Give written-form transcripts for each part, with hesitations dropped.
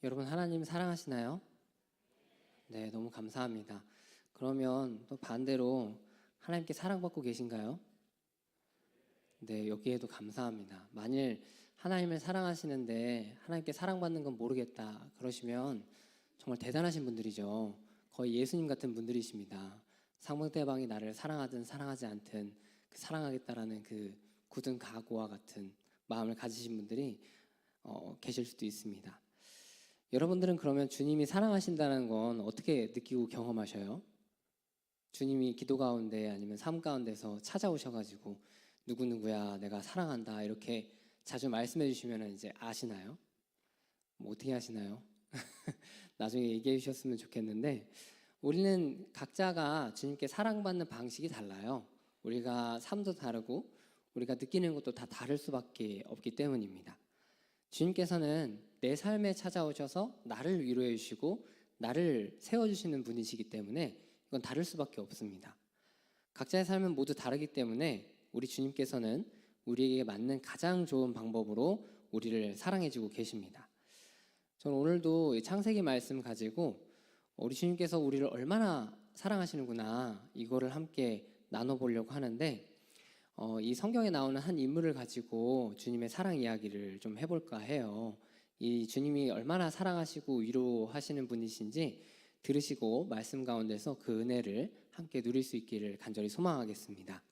여러분 하나님 사랑하시나요? 네, 너무 감사합니다. 그러면 또 반대로 하나님께 사랑받고 계신가요? 네, 여기에도 감사합니다. 만일 하나님을 사랑하시는데 하나님께 사랑받는 건 모르겠다 그러시면 정말 대단하신 분들이죠. 거의 예수님 같은 분들이십니다. 상대방이 나를 사랑하든 사랑하지 않든 그 사랑하겠다라는 그 굳은 각오와 같은 마음을 가지신 분들이 계실 수도 있습니다. 여러분들은 그러면 주님이 사랑하신다는 건 어떻게 느끼고 경험하셔요? 주님이 기도 가운데 아니면 삶 가운데서 찾아오셔가지고 누구누구야 내가 사랑한다 이렇게 자주 말씀해 주시면 이제 아시나요? 뭐 어떻게 하시나요? 나중에 얘기해 주셨으면 좋겠는데 우리는 각자가 주님께 사랑받는 방식이 달라요. 우리가 삶도 다르고 우리가 느끼는 것도 다 다를 수밖에 없기 때문입니다. 주님께서는 내 삶에 찾아오셔서 나를 위로해 주시고 나를 세워주시는 분이시기 때문에 이건 다를 수밖에 없습니다. 각자의 삶은 모두 다르기 때문에 우리 주님께서는 우리에게 맞는 가장 좋은 방법으로 우리를 사랑해주고 계십니다. 저는 오늘도 창세기 말씀 가지고 우리 주님께서 우리를 얼마나 사랑하시는구나 이거를 함께 나눠보려고 하는데 이 성경에 나오는 한 인물을 가지고 주님의 사랑 이야기를 좀 해볼까 해요. 이 주님이 얼마나 사랑하시고 위로하시는 분이신지 들으시고 말씀 가운데서 그 은혜를 함께 누릴 수 있기를 간절히 소망하겠습니다.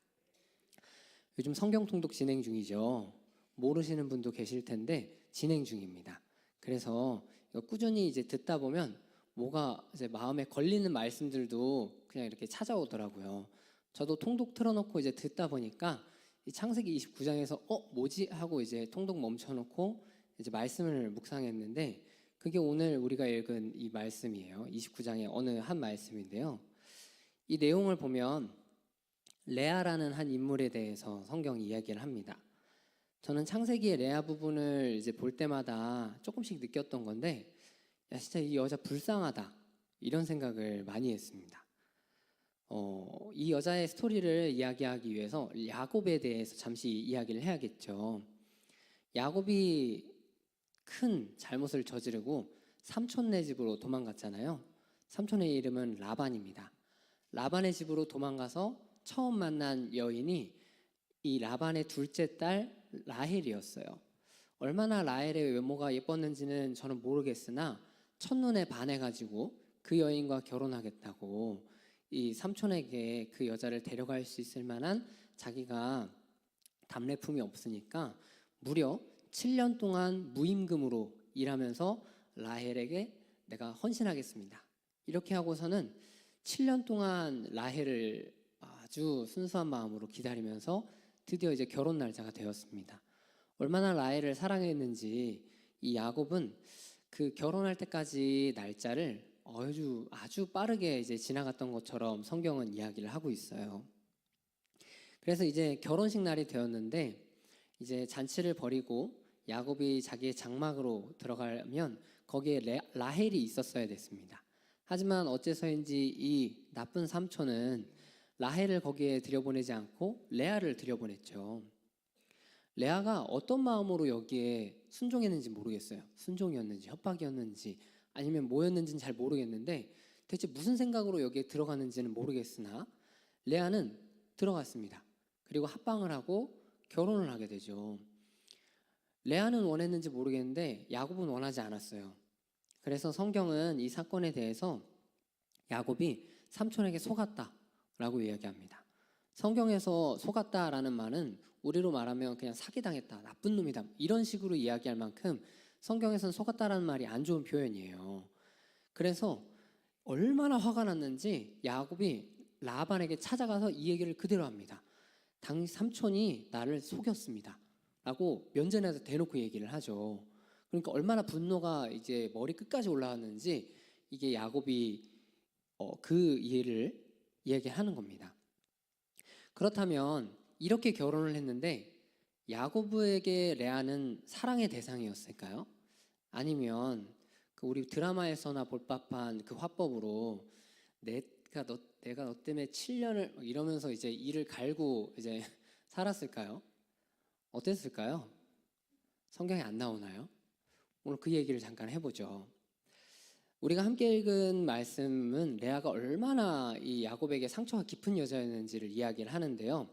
요즘 성경 통독 진행 중이죠. 모르시는 분도 계실 텐데 진행 중입니다. 그래서 꾸준히 이제 듣다 보면 뭐가 이제 마음에 걸리는 말씀들도 그냥 이렇게 찾아오더라고요. 저도 통독 틀어놓고 이제 듣다 보니까 이 창세기 29장에서 뭐지 하고 이제 통독 멈춰놓고 이제 말씀을 묵상했는데 그게 오늘 우리가 읽은 이 말씀이에요. 29장의 어느 한 말씀인데요. 이 내용을 보면 레아라는 한 인물에 대해서 성경이 이야기를 합니다. 저는 창세기의 레아 부분을 이제 볼 때마다 조금씩 느꼈던 건데 야 진짜 이 여자 불쌍하다 이런 생각을 많이 했습니다. 이 여자의 스토리를 이야기하기 위해서 야곱에 대해서 잠시 이야기를 해야겠죠. 야곱이 큰 잘못을 저지르고 삼촌네 집으로 도망갔잖아요. 삼촌의 이름은 라반입니다. 라반의 집으로 도망가서 처음 만난 여인이 이 라반의 둘째 딸 라헬이었어요. 얼마나 라헬의 외모가 예뻤는지는 저는 모르겠으나 첫눈에 반해가지고 그 여인과 결혼하겠다고 이 삼촌에게 그 여자를 데려갈 수 있을 만한 자기가 답례품이 없으니까 무려 7년 동안 무임금으로 일하면서 라헬에게 내가 헌신하겠습니다. 이렇게 하고서는 7년 동안 라헬을 아주 순수한 마음으로 기다리면서 드디어 이제 결혼 날짜가 되었습니다. 얼마나 라헬을 사랑했는지 이 야곱은 그 결혼할 때까지 날짜를 아주 빠르게 이제 지나갔던 것처럼 성경은 이야기를 하고 있어요. 그래서 이제 결혼식 날이 되었는데 이제 잔치를 벌이고 야곱이 자기의 장막으로 들어가면 거기에 라헬이 있었어야 됐습니다. 하지만 어째서인지 이 나쁜 삼촌은 라헬을 거기에 들여보내지 않고 레아를 들여보냈죠. 레아가 어떤 마음으로 여기에 순종했는지 모르겠어요. 순종이었는지 협박이었는지 아니면 뭐였는지는 잘 모르겠는데 대체 무슨 생각으로 여기에 들어갔는지는 모르겠으나 레아는 들어갔습니다. 그리고 합방을 하고 결혼을 하게 되죠. 레아는 원했는지 모르겠는데 야곱은 원하지 않았어요. 그래서 성경은 이 사건에 대해서 야곱이 삼촌에게 속았다라고 이야기합니다. 성경에서 속았다라는 말은 우리로 말하면 그냥 사기당했다, 나쁜 놈이다 이런 식으로 이야기할 만큼 성경에서는 속았다라는 말이 안 좋은 표현이에요. 그래서 얼마나 화가 났는지 야곱이 라반에게 찾아가서 이 얘기를 그대로 합니다. 당시 삼촌이 나를 속였습니다 라고 면전에서 대놓고 얘기를 하죠. 그러니까 얼마나 분노가 이제 머리 끝까지 올라왔는지 이게 야곱이 그 일을 이야기하는 겁니다. 그렇다면 이렇게 결혼을 했는데 야곱에게 레아는 사랑의 대상이었을까요? 아니면 그 우리 드라마에서나 볼 법한 그 화법으로 내가 너 때문에 7년을 이러면서 이제 이를 갈고 이제 살았을까요? 어땠을까요? 성경에 안 나오나요? 오늘 그 얘기를 잠깐 해보죠. 우리가 함께 읽은 말씀은 레아가 얼마나 이 야곱에게 상처가 깊은 여자였는지를 이야기를 하는데요.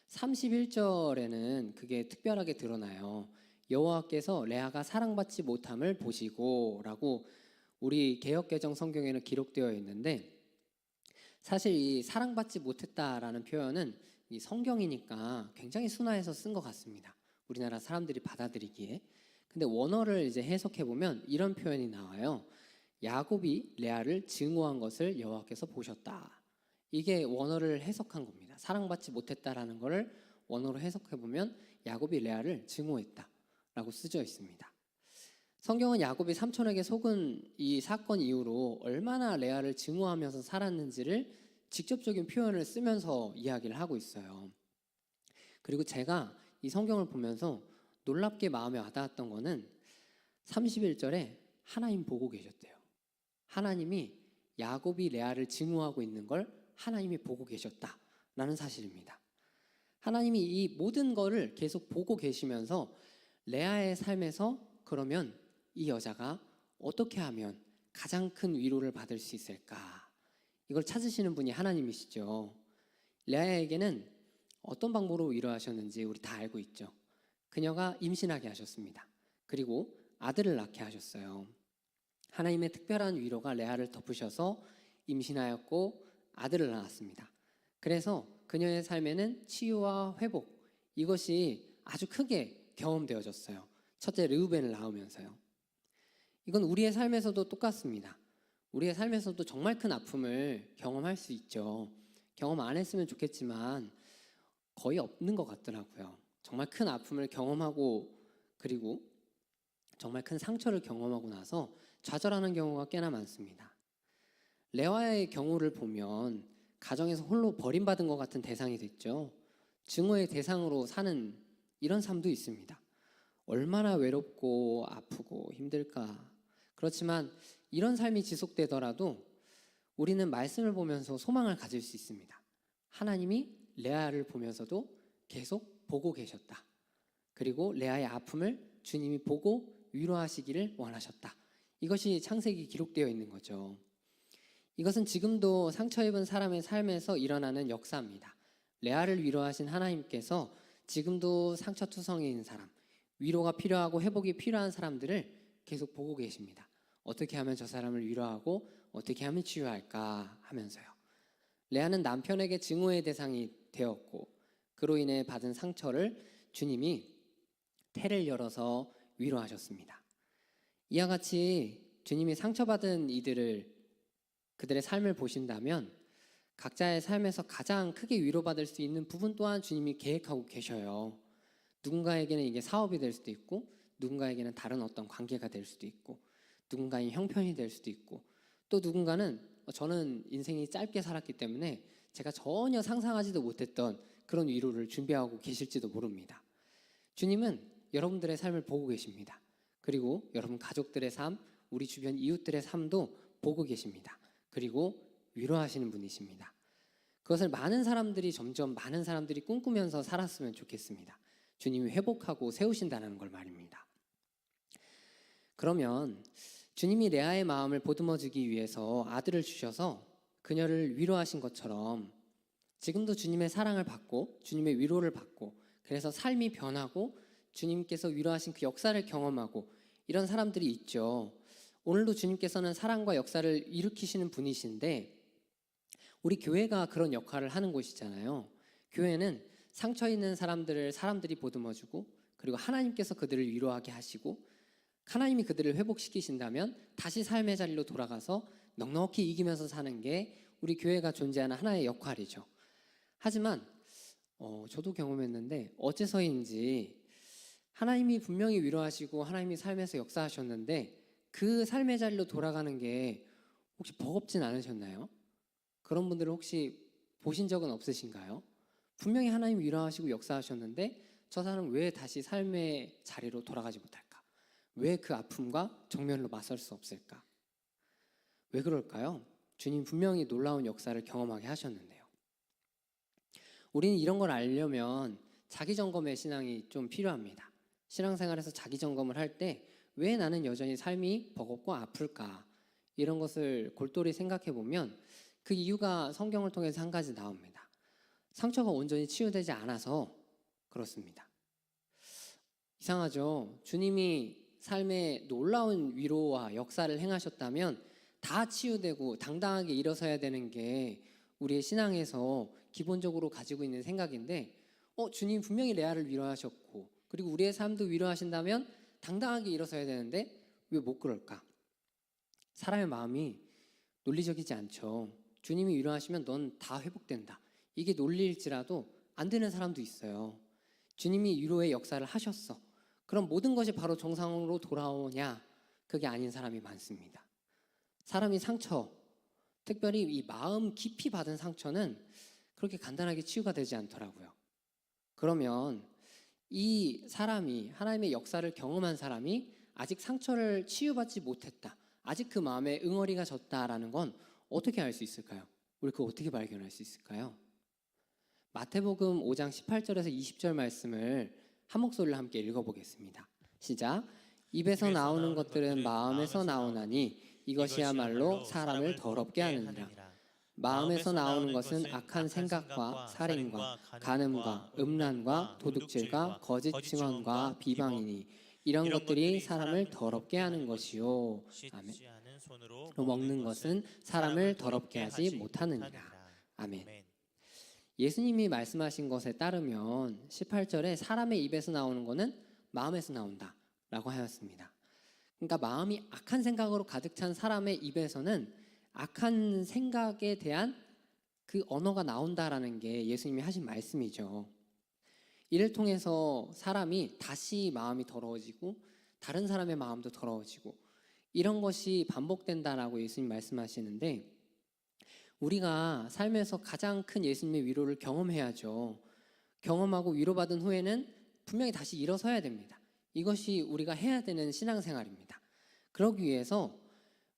31절에는 그게 특별하게 드러나요. 여호와께서 레아가 사랑받지 못함을 보시고라고 우리 개역개정 성경에는 기록되어 있는데, 사실 이 사랑받지 못했다라는 표현은 이 성경이니까 굉장히 순화해서 쓴 것 같습니다. 우리나라 사람들이 받아들이기에. 근데 원어를 이제 해석해 보면 이런 표현이 나와요. 야곱이 레아를 증오한 것을 여호와께서 보셨다. 이게 원어를 해석한 겁니다. 사랑받지 못했다라는 것을 원어로 해석해 보면 야곱이 레아를 증오했다라고 쓰여 있습니다. 성경은 야곱이 삼촌에게 속은 이 사건 이후로 얼마나 레아를 증오하면서 살았는지를 직접적인 표현을 쓰면서 이야기를 하고 있어요. 그리고 제가 이 성경을 보면서 놀랍게 마음에 와닿았던 거는 31절에 하나님 보고 계셨대요. 하나님이 야곱이 레아를 증오하고 있는 걸 하나님이 보고 계셨다라는 사실입니다. 하나님이 이 모든 거를 계속 보고 계시면서 레아의 삶에서 그러면 이 여자가 어떻게 하면 가장 큰 위로를 받을 수 있을까? 이걸 찾으시는 분이 하나님이시죠. 레아에게는 어떤 방법으로 위로하셨는지 우리 다 알고 있죠. 그녀가 임신하게 하셨습니다. 그리고 아들을 낳게 하셨어요. 하나님의 특별한 위로가 레아를 덮으셔서 임신하였고 아들을 낳았습니다. 그래서 그녀의 삶에는 치유와 회복, 이것이 아주 크게 경험되어졌어요. 첫째 르우벤을 낳으면서요. 이건 우리의 삶에서도 똑같습니다. 우리의 삶에서도 정말 큰 아픔을 경험할 수 있죠. 경험 안 했으면 좋겠지만 거의 없는 것 같더라고요. 정말 큰 아픔을 경험하고 그리고 정말 큰 상처를 경험하고 나서 좌절하는 경우가 꽤나 많습니다. 레아의 경우를 보면 가정에서 홀로 버림받은 것 같은 대상이 됐죠. 증오의 대상으로 사는 이런 삶도 있습니다. 얼마나 외롭고 아프고 힘들까. 그렇지만 이런 삶이 지속되더라도 우리는 말씀을 보면서 소망을 가질 수 있습니다. 하나님이 레아를 보면서도 계속 보고 계셨다. 그리고 레아의 아픔을 주님이 보고 위로하시기를 원하셨다. 이것이 창세기 기록되어 있는 거죠. 이것은 지금도 상처 입은 사람의 삶에서 일어나는 역사입니다. 레아를 위로하신 하나님께서 지금도 상처투성이인 사람, 위로가 필요하고 회복이 필요한 사람들을 계속 보고 계십니다. 어떻게 하면 저 사람을 위로하고 어떻게 하면 치유할까 하면서요. 레아는 남편에게 증오의 대상이 되었고 그로 인해 받은 상처를 주님이 태를 열어서 위로하셨습니다. 이와 같이 주님이 상처받은 이들을 그들의 삶을 보신다면 각자의 삶에서 가장 크게 위로받을 수 있는 부분 또한 주님이 계획하고 계셔요. 누군가에게는 이게 사업이 될 수도 있고 누군가에게는 다른 어떤 관계가 될 수도 있고 누군가의 형편이 될 수도 있고 또 누군가는 저는 인생이 짧게 살았기 때문에 제가 전혀 상상하지도 못했던 그런 위로를 준비하고 계실지도 모릅니다. 주님은 여러분들의 삶을 보고 계십니다. 그리고 여러분 가족들의 삶, 우리 주변 이웃들의 삶도 보고 계십니다. 그리고 위로하시는 분이십니다. 그것을 점점 많은 사람들이 꿈꾸면서 살았으면 좋겠습니다. 주님이 회복하고 세우신다는 걸 말입니다. 그러면 주님이 레아의 마음을 보듬어주기 위해서 아들을 주셔서 그녀를 위로하신 것처럼 지금도 주님의 사랑을 받고 주님의 위로를 받고 그래서 삶이 변하고 주님께서 위로하신 그 역사를 경험하고 이런 사람들이 있죠. 오늘도 주님께서는 사랑과 역사를 일으키시는 분이신데 우리 교회가 그런 역할을 하는 곳이잖아요. 교회는 상처 있는 사람들이 보듬어주고 그리고 하나님께서 그들을 위로하게 하시고 하나님이 그들을 회복시키신다면 다시 삶의 자리로 돌아가서 넉넉히 이기면서 사는 게 우리 교회가 존재하는 하나의 역할이죠. 하지만 저도 경험했는데 어째서인지 하나님이 분명히 위로하시고 하나님이 삶에서 역사하셨는데 그 삶의 자리로 돌아가는 게 혹시 버겁진 않으셨나요? 그런 분들을 혹시 보신 적은 없으신가요? 분명히 하나님이 위로하시고 역사하셨는데 저 사람은 왜 다시 삶의 자리로 돌아가지 못할까? 왜 그 아픔과 정면으로 맞설 수 없을까? 왜 그럴까요? 주님 분명히 놀라운 역사를 경험하게 하셨는데요. 우리는 이런 걸 알려면 자기 점검의 신앙이 좀 필요합니다. 신앙생활에서 자기 점검을 할 때 왜 나는 여전히 삶이 버겁고 아플까? 이런 것을 골똘히 생각해 보면 그 이유가 성경을 통해서 한 가지 나옵니다. 상처가 온전히 치유되지 않아서 그렇습니다. 이상하죠? 주님이 삶에 놀라운 위로와 역사를 행하셨다면 다 치유되고 당당하게 일어서야 되는 게 우리의 신앙에서 기본적으로 가지고 있는 생각인데 주님 분명히 레아를 위로하셨고 그리고 우리의 삶도 위로하신다면 당당하게 일어서야 되는데 왜 못 그럴까? 사람의 마음이 논리적이지 않죠. 주님이 위로하시면 넌 다 회복된다. 이게 논리일지라도 안 되는 사람도 있어요. 주님이 위로의 역사를 하셨어. 그럼 모든 것이 바로 정상으로 돌아오냐? 그게 아닌 사람이 많습니다. 사람이 상처, 특별히 이 마음 깊이 받은 상처는 그렇게 간단하게 치유가 되지 않더라고요. 그러면 이 사람이 하나님의 역사를 경험한 사람이 아직 상처를 치유받지 못했다. 아직 그 마음에 응어리가 졌다라는 건 어떻게 알 수 있을까요? 우리 그거 어떻게 발견할 수 있을까요? 마태복음 5장 18절에서 20절 말씀을 한 목소리로 함께 읽어보겠습니다. 시작. 입에서 나오는 것들은 마음에서 나오나니 이것이야말로 사람을 더럽게 하느니라. 마음에서 나오는 것은 악한 생각과 살인과 간음과 음란과 도둑질과 거짓 증언과 비방이니 이런 것들이 사람을 더럽게 하는 것이요. 아멘. 또 먹는 것은 사람을 더럽게 하지 못하느니라. 아멘. 예수님이 말씀하신 것에 따르면 18절에 사람의 입에서 나오는 것은 마음에서 나온다 라고 하였습니다. 그러니까 마음이 악한 생각으로 가득 찬 사람의 입에서는 악한 생각에 대한 그 언어가 나온다라는 게 예수님이 하신 말씀이죠. 이를 통해서 사람이 다시 마음이 더러워지고 다른 사람의 마음도 더러워지고 이런 것이 반복된다라고 예수님 말씀하시는데 우리가 삶에서 가장 큰 예수님의 위로를 경험해야죠. 경험하고 위로받은 후에는 분명히 다시 일어서야 됩니다. 이것이 우리가 해야 되는 신앙생활입니다. 그러기 위해서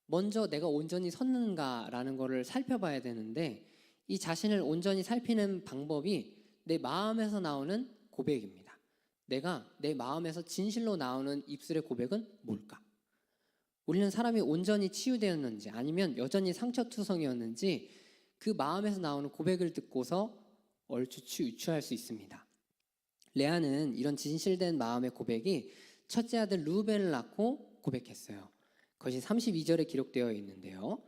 먼저 내가 온전히 섰는가라는 것을 살펴봐야 되는데 이 자신을 온전히 살피는 방법이 내 마음에서 나오는 고백입니다. 내가 내 마음에서 진실로 나오는 입술의 고백은 뭘까? 우리는 사람이 온전히 치유되었는지 아니면 여전히 상처투성이었는지 그 마음에서 나오는 고백을 듣고서 얼추 유추할 수 있습니다. 레아는 이런 진실된 마음의 고백이 첫째 아들 루벤을 낳고 고백했어요. 그것이 32절에 기록되어 있는데요.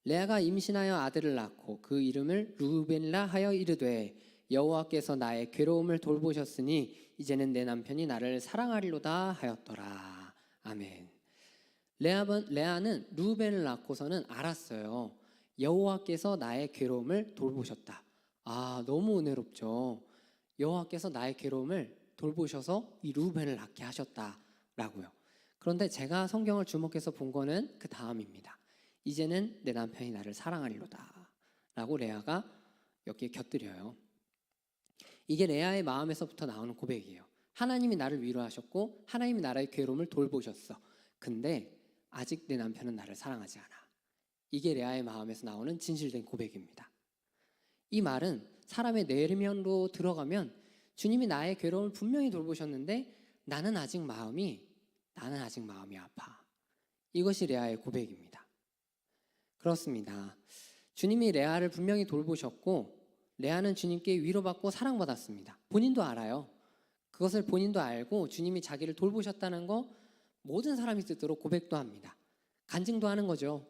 레아가 임신하여 아들을 낳고 그 이름을 루벤이라 하여 이르되 여호와께서 나의 괴로움을 돌보셨으니 이제는 내 남편이 나를 사랑하리로다 하였더라. 아멘. 레아는 루벤을 낳고서는 알았어요. 여호와께서 나의 괴로움을 돌보셨다. 너무 은혜롭죠. 여호와께서 나의 괴로움을 돌보셔서 이 루벤을 낳게 하셨다라고요. 그런데 제가 성경을 주목해서 본 거는 그 다음입니다. 이제는 내 남편이 나를 사랑하리로다 라고 레아가 여기에 곁들여요. 이게 레아의 마음에서부터 나오는 고백이에요. 하나님이 나를 위로하셨고 하나님이 나의 괴로움을 돌보셨어. 근데 아직 내 남편은 나를 사랑하지 않아. 이게 레아의 마음에서 나오는 진실된 고백입니다. 이 말은 사람의 내면으로 들어가면 주님이 나의 괴로움을 분명히 돌보셨는데 나는 아직 마음이 아파. 이것이 레아의 고백입니다. 그렇습니다. 주님이 레아를 분명히 돌보셨고 레아는 주님께 위로받고 사랑받았습니다. 본인도 알아요. 그것을 본인도 알고 주님이 자기를 돌보셨다는 거 모든 사람이 듣도록 고백도 합니다. 간증도 하는 거죠.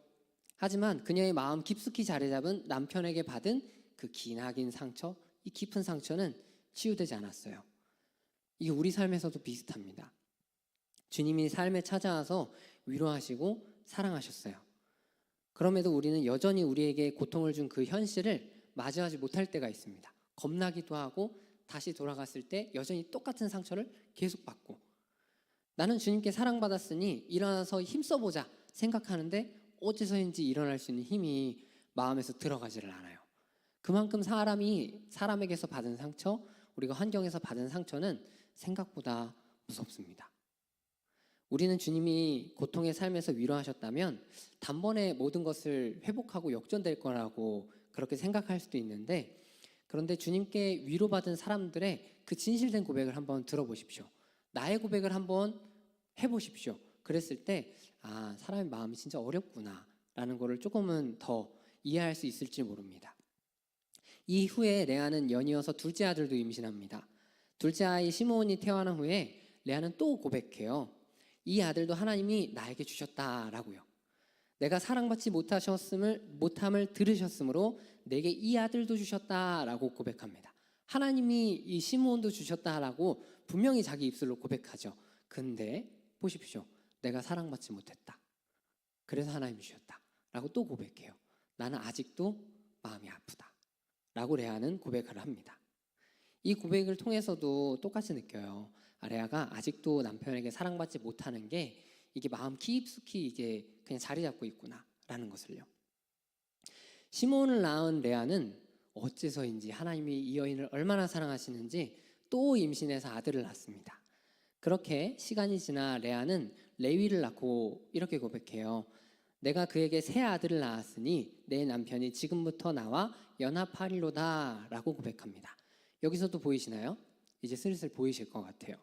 하지만 그녀의 마음 깊숙이 자리 잡은 남편에게 받은 그 기나긴 상처, 이 깊은 상처는 치유되지 않았어요. 이게 우리 삶에서도 비슷합니다. 주님이 삶에 찾아와서 위로하시고 사랑하셨어요. 그럼에도 우리는 여전히 우리에게 고통을 준 그 현실을 맞이하지 못할 때가 있습니다. 겁나기도 하고 다시 돌아갔을 때 여전히 똑같은 상처를 계속 받고 나는 주님께 사랑받았으니 일어나서 힘써보자 생각하는데 어디서인지 일어날 수 있는 힘이 마음에서 들어가지를 않아요. 그만큼 사람에게서 받은 상처, 우리가 환경에서 받은 상처는 생각보다 무섭습니다. 우리는 주님이 고통의 삶에서 위로하셨다면 단번에 모든 것을 회복하고 역전될 거라고 그렇게 생각할 수도 있는데 그런데 주님께 위로받은 사람들의 그 진실된 고백을 한번 들어보십시오. 나의 고백을 한번 해보십시오. 그랬을 때 사람의 마음이 진짜 어렵구나라는 거를 조금은 더 이해할 수 있을지 모릅니다. 이후에 레아는 연이어서 둘째 아들도 임신합니다. 둘째 아이 시므온이 태어난 후에 레아는 또 고백해요. 이 아들도 하나님이 나에게 주셨다라고요. 내가 사랑받지 못함을 들으셨으므로 내게 이 아들도 주셨다라고 고백합니다. 하나님이 이 시므온도 주셨다라고 분명히 자기 입술로 고백하죠. 근데 보십시오. 내가 사랑받지 못했다. 그래서 하나님이 주셨다라고 또 고백해요. 나는 아직도 마음이 아프다. 라고 레아는 고백을 합니다. 이 고백을 통해서도 똑같이 느껴요. 레아가 아직도 남편에게 사랑받지 못하는 게 이게 마음 깊숙이 이게 그냥 자리 잡고 있구나라는 것을요. 시므온을 낳은 레아는 어째서인지 하나님이 이 여인을 얼마나 사랑하시는지 또 임신해서 아들을 낳습니다. 그렇게 시간이 지나 레아는 레위를 낳고 이렇게 고백해요. 내가 그에게 새 아들을 낳았으니 내 남편이 지금부터 나와 연합하리로다 라고 고백합니다. 여기서도 보이시나요? 이제 슬슬 보이실 것 같아요.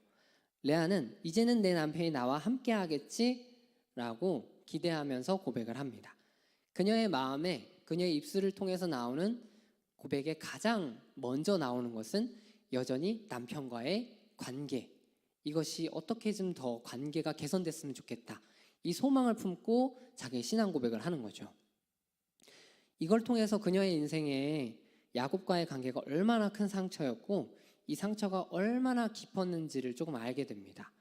레아는 이제는 내 남편이 나와 함께 하겠지 라고 기대하면서 고백을 합니다. 그녀의 마음에 그녀의 입술을 통해서 나오는 고백에 가장 먼저 나오는 것은 여전히 남편과의 관계, 이것이 어떻게 좀 더 관계가 개선됐으면 좋겠다, 이 소망을 품고 자기의 신앙 고백을 하는 거죠. 이걸 통해서 그녀의 인생에 야곱과의 관계가 얼마나 큰 상처였고 이 상처가 얼마나 깊었는지를 조금 알게 됩니다.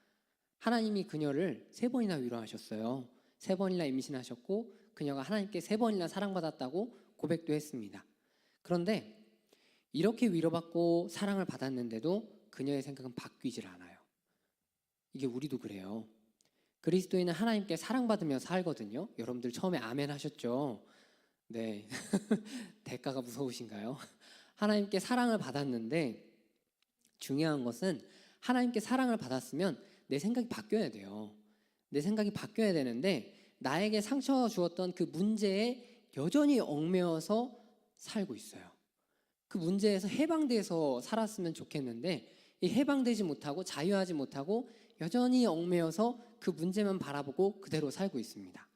하나님이 그녀를 3번이나 위로하셨어요. 3번이나 임신하셨고 그녀가 하나님께 3번이나 사랑받았다고 고백도 했습니다. 그런데 이렇게 위로받고 사랑을 받았는데도 그녀의 생각은 바뀌질 않아요. 이게 우리도 그래요. 그리스도인은 하나님께 사랑받으며 살거든요. 여러분들 처음에 아멘 하셨죠? 네. 대가가 무서우신가요? 하나님께 사랑을 받았는데 중요한 것은 하나님께 사랑을 받았으면 내 생각이 바뀌어야 돼요. 내 생각이 바뀌어야 되는데 나에게 상처 주었던 그 문제에 여전히 얽매여서 살고 있어요. 그 문제에서 해방돼서 살았으면 좋겠는데 이 해방되지 못하고 자유하지 못하고 여전히 얽매여서 그 문제만 바라보고 그대로 살고 있습니다.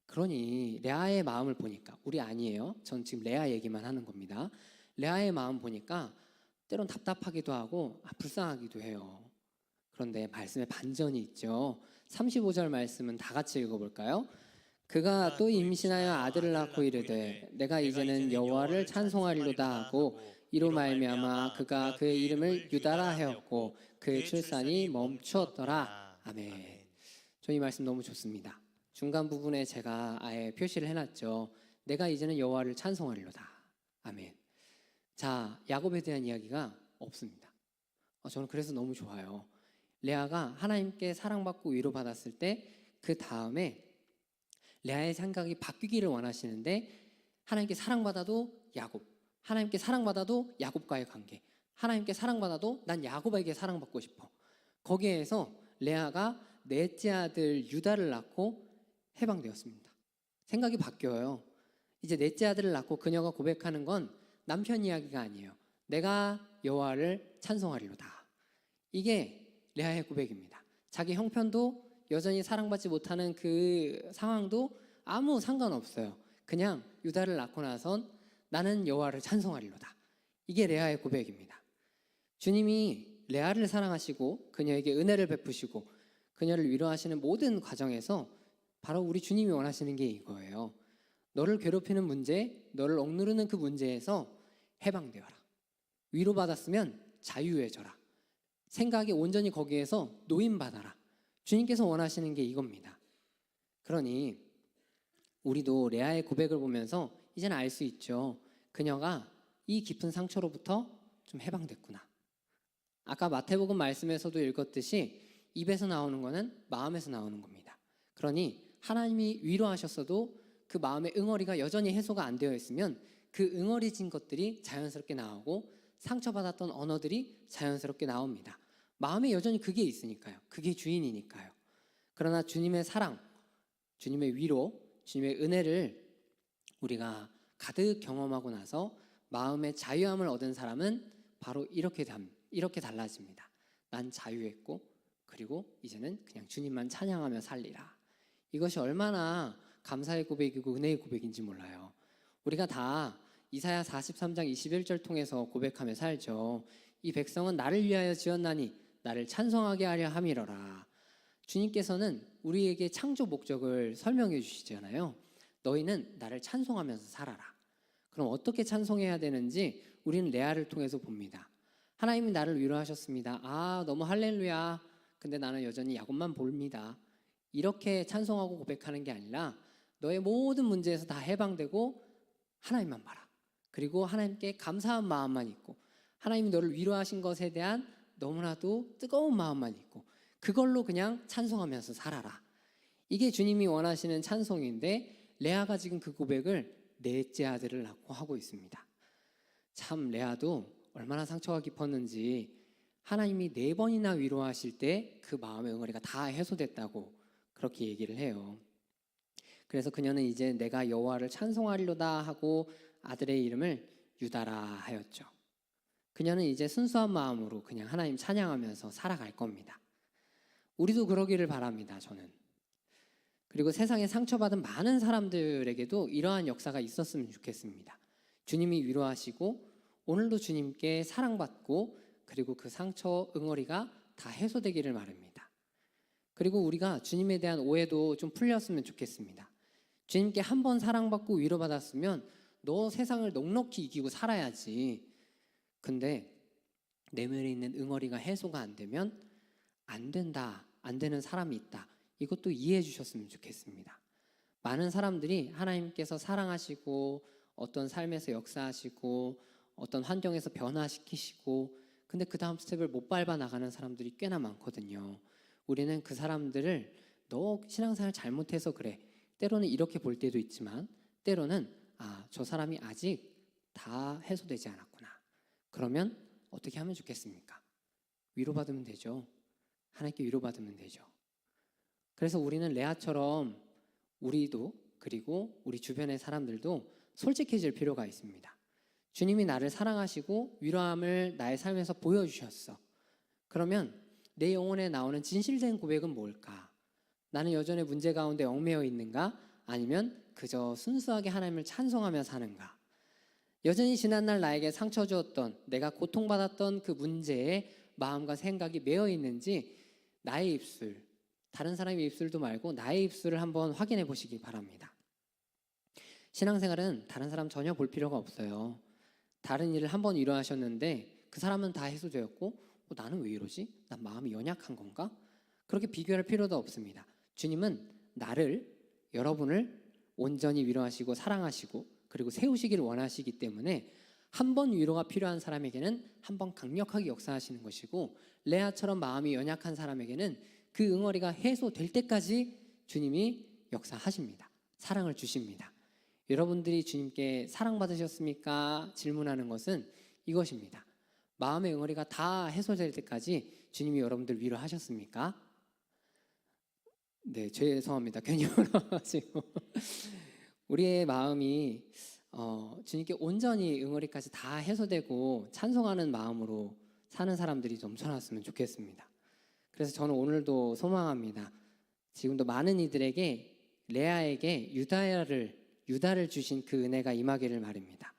그러니 레아의 마음을 보니까, 우리 아니에요. 전 지금 레아 얘기만 하는 겁니다. 레아의 마음 보니까 때론 답답하기도 하고 불쌍하기도 해요. 그런데 말씀에 반전이 있죠. 35절 말씀은 다 같이 읽어볼까요? 그가 또 임신하여 아들을 낳고 이르되 내가 이제는 여호와를 찬송하리로다 하고 이로 말미암아 그가 그의 이름을 유다라 하였고 그의 출산이 멈추었더라. 아멘. 저 이 말씀 너무 좋습니다. 중간 부분에 제가 아예 표시를 해놨죠. 내가 이제는 여호와를 찬송하리로다. 아멘. 자, 야곱에 대한 이야기가 없습니다. 저는 그래서 너무 좋아요. 레아가 하나님께 사랑받고 위로받았을 때 그 다음에 레아의 생각이 바뀌기를 원하시는데 하나님께 사랑받아도 야곱, 하나님께 사랑받아도 야곱과의 관계, 하나님께 사랑받아도 난 야곱에게 사랑받고 싶어. 거기에서 레아가 넷째 아들 유다를 낳고 해방되었습니다. 생각이 바뀌어요. 이제 넷째 아들을 낳고 그녀가 고백하는 건 남편 이야기가 아니에요. 내가 여호와를 찬송하리로다. 이게 레아의 고백입니다. 자기 형편도 여전히 사랑받지 못하는 그 상황도 아무 상관없어요. 그냥 유다를 낳고 나선 나는 여호와를 찬송하리로다. 이게 레아의 고백입니다. 주님이 레아를 사랑하시고 그녀에게 은혜를 베푸시고 그녀를 위로하시는 모든 과정에서 바로 우리 주님이 원하시는 게 이거예요. 너를 괴롭히는 문제, 너를 억누르는 그 문제에서 해방되어라. 위로받았으면 자유해져라. 생각이 온전히 거기에서 노임받아라. 주님께서 원하시는 게 이겁니다. 그러니 우리도 레아의 고백을 보면서 이제는 알 수 있죠. 그녀가 이 깊은 상처로부터 좀 해방됐구나. 아까 마태복음 말씀에서도 읽었듯이 입에서 나오는 거는 마음에서 나오는 겁니다. 그러니 하나님이 위로하셨어도 그 마음의 응어리가 여전히 해소가 안 되어 있으면 그 응어리진 것들이 자연스럽게 나오고 상처받았던 언어들이 자연스럽게 나옵니다. 마음에 여전히 그게 있으니까요. 그게 주인이니까요. 그러나 주님의 사랑, 주님의 위로, 주님의 은혜를 우리가 가득 경험하고 나서 마음의 자유함을 얻은 사람은 바로 이렇게 달라집니다. 난 자유했고 그리고 이제는 그냥 주님만 찬양하며 살리라. 이것이 얼마나 감사의 고백이고 은혜의 고백인지 몰라요. 우리가 다 이사야 43장 21절 통해서 고백하며 살죠. 이 백성은 나를 위하여 지었나니 나를 찬송하게 하려 함이러라. 주님께서는 우리에게 창조 목적을 설명해 주시잖아요. 너희는 나를 찬송하면서 살아라. 그럼 어떻게 찬송해야 되는지 우리는 레아를 통해서 봅니다. 하나님이 나를 위로하셨습니다. 아, 너무 할렐루야. 근데 나는 여전히 야곱만 봅니다. 이렇게 찬송하고 고백하는 게 아니라 너의 모든 문제에서 다 해방되고 하나님만 봐라. 그리고 하나님께 감사한 마음만 있고 하나님이 너를 위로하신 것에 대한 너무나도 뜨거운 마음만 있고 그걸로 그냥 찬송하면서 살아라. 이게 주님이 원하시는 찬송인데 레아가 지금 그 고백을 넷째 아들을 낳고 하고 있습니다. 참 레아도 얼마나 상처가 깊었는지 하나님이 4번이나 위로하실 때 그 마음의 응어리가 다 해소됐다고 그렇게 얘기를 해요. 그래서 그녀는 이제 내가 여호와를 찬송하리로다 하고 아들의 이름을 유다라 하였죠. 그녀는 이제 순수한 마음으로 그냥 하나님 찬양하면서 살아갈 겁니다. 우리도 그러기를 바랍니다. 저는. 그리고 세상에 상처받은 많은 사람들에게도 이러한 역사가 있었으면 좋겠습니다. 주님이 위로하시고 오늘도 주님께 사랑받고 그리고 그 상처 응어리가 다 해소되기를 바랍니다. 그리고 우리가 주님에 대한 오해도 좀 풀렸으면 좋겠습니다. 주님께 한 번 사랑받고 위로받았으면 너 세상을 넉넉히 이기고 살아야지. 근데 내면에 있는 응어리가 해소가 안 되면 안 된다, 안 되는 사람이 있다. 이것도 이해해 주셨으면 좋겠습니다. 많은 사람들이 하나님께서 사랑하시고 어떤 삶에서 역사하시고 어떤 환경에서 변화시키시고 근데 그 다음 스텝을 못 밟아 나가는 사람들이 꽤나 많거든요. 우리는 그 사람들을 너 신앙생활 잘못해서 그래. 때로는 이렇게 볼 때도 있지만 때로는 저 사람이 아직 다 해소되지 않았구나. 그러면 어떻게 하면 좋겠습니까? 위로받으면 되죠. 하나님께 위로받으면 되죠. 그래서 우리는 레아처럼 우리도 그리고 우리 주변의 사람들도 솔직해질 필요가 있습니다. 주님이 나를 사랑하시고 위로함을 나의 삶에서 보여주셨어. 그러면 내 영혼에 나오는 진실된 고백은 뭘까? 나는 여전히 문제 가운데 얽매여 있는가? 아니면 그저 순수하게 하나님을 찬송하며 사는가? 여전히 지난날 나에게 상처 주었던 내가 고통받았던 그 문제에 마음과 생각이 매여 있는지 나의 입술, 다른 사람의 입술도 말고 나의 입술을 한번 확인해 보시기 바랍니다. 신앙생활은 다른 사람 전혀 볼 필요가 없어요. 다른 일을 한번 위로하셨는데 그 사람은 다 해소되었고 나는 왜 이러지? 난 마음이 연약한 건가? 그렇게 비교할 필요도 없습니다. 주님은 여러분을 온전히 위로하시고 사랑하시고 그리고 세우시기를 원하시기 때문에 한 번 위로가 필요한 사람에게는 한 번 강력하게 역사하시는 것이고 레아처럼 마음이 연약한 사람에게는 그 응어리가 해소될 때까지 주님이 역사하십니다. 사랑을 주십니다. 여러분들이 주님께 사랑받으셨습니까? 질문하는 것은 이것입니다. 마음의 응어리가 다 해소될 때까지 주님이 여러분들 위로하셨습니까? 네, 죄송합니다. 괜히 물어가지고 우리의 마음이 주님께 온전히 응어리까지 다 해소되고 찬송하는 마음으로 사는 사람들이 넘쳐났으면 좋겠습니다. 그래서 저는 오늘도 소망합니다. 지금도 많은 이들에게 레아에게 유다를 주신 그 은혜가 임하기를 바랍니다.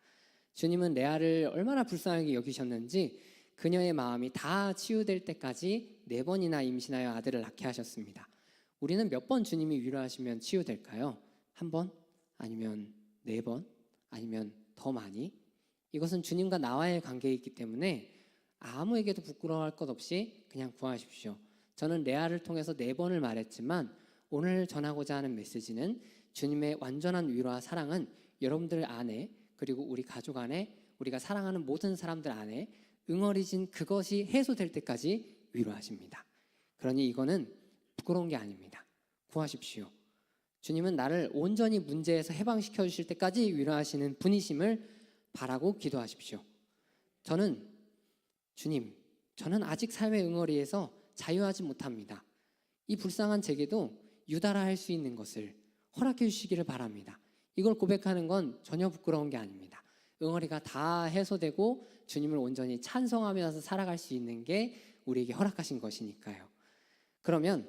주님은 레아를 얼마나 불쌍하게 여기셨는지 그녀의 마음이 다 치유될 때까지 4번이나 임신하여 아들을 낳게 하셨습니다. 우리는 몇 번 주님이 위로하시면 치유될까요? 1번? 아니면 4번? 아니면 더 많이? 이것은 주님과 나와의 관계에 있기 때문에 아무에게도 부끄러워할 것 없이 그냥 구하십시오. 저는 레아를 통해서 4번을 말했지만 오늘 전하고자 하는 메시지는 주님의 완전한 위로와 사랑은 여러분들 안에 그리고 우리 가족 안에 우리가 사랑하는 모든 사람들 안에 응어리진 그것이 해소될 때까지 위로하십니다. 그러니 이거는 부끄러운 게 아닙니다. 구하십시오. 주님은 나를 온전히 문제에서 해방시켜 주실 때까지 위로하시는 분이심을 바라고 기도하십시오. 저는 아직 삶의 응어리에서 자유하지 못합니다. 이 불쌍한 제게도 유다라 할 수 있는 것을 허락해 주시기를 바랍니다. 이걸 고백하는 건 전혀 부끄러운 게 아닙니다. 응어리가 다 해소되고 주님을 온전히 찬송하면서 살아갈 수 있는 게 우리에게 허락하신 것이니까요. 그러면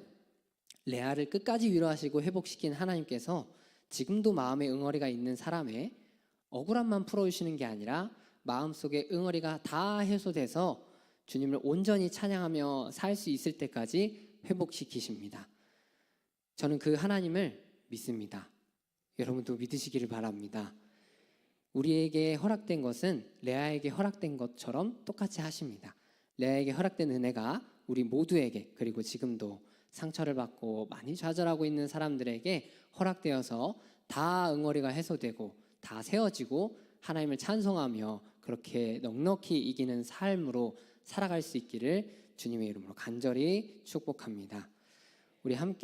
레아를 끝까지 위로하시고 회복시킨 하나님께서 지금도 마음에 응어리가 있는 사람의 억울함만 풀어주시는 게 아니라 마음속에 응어리가 다 해소돼서 주님을 온전히 찬양하며 살 수 있을 때까지 회복시키십니다. 저는 그 하나님을 믿습니다. 여러분도 믿으시기를 바랍니다. 우리에게 허락된 것은 레아에게 허락된 것처럼 똑같이 하십니다. 레아에게 허락된 은혜가 우리 모두에게, 그리고 지금도 상처를 받고 많이 좌절하고 있는 사람들에게 허락되어서 다 응어리가 해소되고 다 세워지고 하나님을 찬송하며 그렇게 넉넉히 이기는 삶으로 살아갈 수 있기를 주님의 이름으로 간절히 축복합니다. 우리 함께